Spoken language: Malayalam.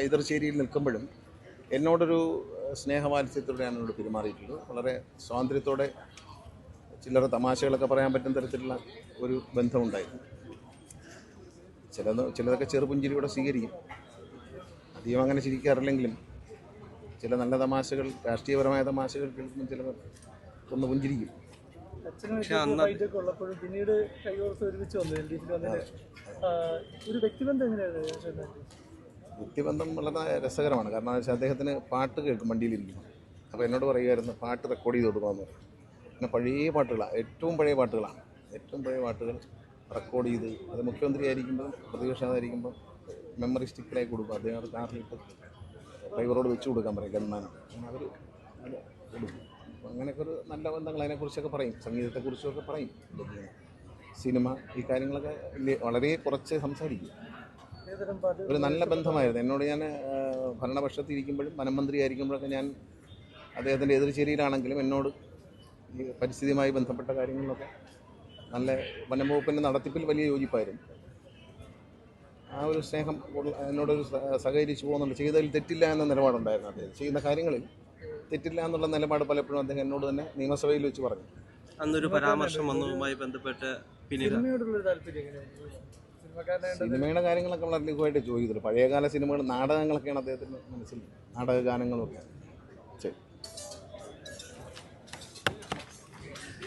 എതിർചേരിയിൽ നിൽക്കുമ്പോഴും എന്നോടൊരു സ്നേഹവാത്സ്യത്തോടെയാണ് എന്നോട് പെരുമാറിയിട്ടുള്ളത്. വളരെ സ്വാതന്ത്ര്യത്തോടെ ചില്ലറ തമാശകളൊക്കെ പറയാൻ പറ്റുന്ന തരത്തിലുള്ള ഒരു ബന്ധമുണ്ടായിരുന്നു. ചിലതൊക്കെ ചെറുപുഞ്ചിരിയോടെ സ്വീകരിക്കും. അധികം അങ്ങനെ ചിരിക്കാറില്ലെങ്കിലും ചില നല്ല തമാശകൾ, രാഷ്ട്രീയപരമായ തമാശകൾ കേൾക്കുമ്പോൾ ചിലർ ഒന്ന് പുഞ്ചിരിക്കും. പിന്നീട് കൈകോർത്ത് ഒരുമിച്ച് വന്നു LDF വന്നതിന് ഒരു വ്യക്തിബന്ധം എങ്ങനെയായിരുന്നു? വ്യക്തിബന്ധം വളരെ രസകരമാണ്. കാരണം വെച്ചാൽ അദ്ദേഹത്തിന് പാട്ട് കേൾക്കും വണ്ടിയിലിരിക്കുന്നു. അപ്പോൾ എന്നോട് പറയുമായിരുന്നു പാട്ട് റെക്കോർഡ് ചെയ്ത് കൊടുക്കണമെന്ന് പറയും. പിന്നെ പഴയ പാട്ടുകളാണ്, ഏറ്റവും പഴയ പാട്ടുകളാണ്. ഏറ്റവും പഴയ പാട്ടുകൾ റെക്കോർഡ് ചെയ്ത് അത് മുഖ്യമന്ത്രി ആയിരിക്കുമ്പോൾ പ്രതിപക്ഷ നേതാവായിരിക്കുമ്പോൾ മെമ്മറി സ്റ്റിക്കിലായി കൊടുക്കും. അദ്ദേഹം അത് കാറിലിട്ട് ഡ്രൈവറോട് വെച്ച് കൊടുക്കാൻ പറയും ഗൺമാനം. അവർ അത് കൊടുക്കും. അപ്പോൾ അങ്ങനെയൊക്കെ ഒരു നല്ല ബന്ധങ്ങൾ അതിനെക്കുറിച്ചൊക്കെ പറയും, സംഗീതത്തെക്കുറിച്ചൊക്കെ പറയും. സിനിമ, ഈ കാര്യങ്ങളൊക്കെ വളരെ കുറച്ച് സംസാരിക്കും. ഒരു നല്ല ബന്ധമായിരുന്നു. എന്നോട് ഞാൻ ഭരണപക്ഷത്ത് ഇരിക്കുമ്പോഴും വനമന്ത്രി ആയിരിക്കുമ്പോഴൊക്കെ ഞാൻ അദ്ദേഹത്തിൻ്റെ എതിർചേരിയിലാണെങ്കിലും എന്നോട് ഈ പരിസ്ഥിതിയുമായി ബന്ധപ്പെട്ട കാര്യങ്ങളിലൊക്കെ നല്ല വനംവകുപ്പിൻ്റെ നടത്തിപ്പിൽ വലിയ യോജിപ്പായിരുന്നു. ആ ഒരു സ്നേഹം എന്നോടൊരു സഹകരിച്ച് പോകുന്നുണ്ട്. ചെയ്തതിൽ തെറ്റില്ല എന്ന നിലപാടുണ്ടായിരുന്നു. അദ്ദേഹം ചെയ്യുന്ന കാര്യങ്ങളിൽ തെറ്റില്ല എന്നുള്ള നിലപാട് പലപ്പോഴും അദ്ദേഹം എന്നോട് തന്നെ നിയമസഭയിൽ വെച്ച് പറഞ്ഞു. അന്നൊരു പരാമർശം വന്നതുമായി ബന്ധപ്പെട്ട് സിനിമയുടെ കാര്യങ്ങളൊക്കെ വളരെ ലഘുവായിട്ട് ചോദിക്കുന്നുള്ളൂ. പഴയകാല സിനിമകൾ, നാടകങ്ങളൊക്കെയാണ് അദ്ദേഹത്തിന് മനസ്സിൽ, നാടക ഗാനങ്ങളൊക്കെ.